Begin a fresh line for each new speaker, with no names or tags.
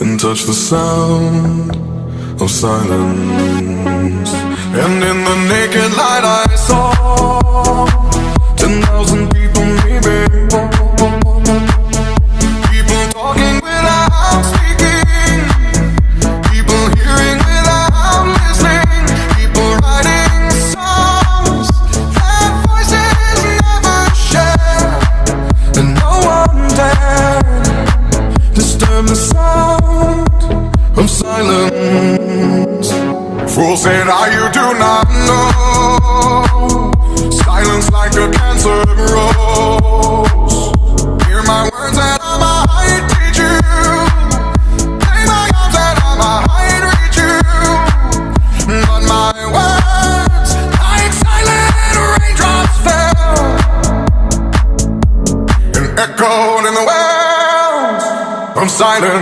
and touch the sound of silence. And in the naked light I saw 10,000 people, maybe. People talking without speaking, people hearing without listening, people writing songs that voices never share, and no one dared disturb the sound of silence. Fool said, you do not know. Silence like a cancer grows. Hear my words and I might teach you. Lay my arms and I might reach you. But my words, like silent raindrops, fell and echoed in the wells of silence.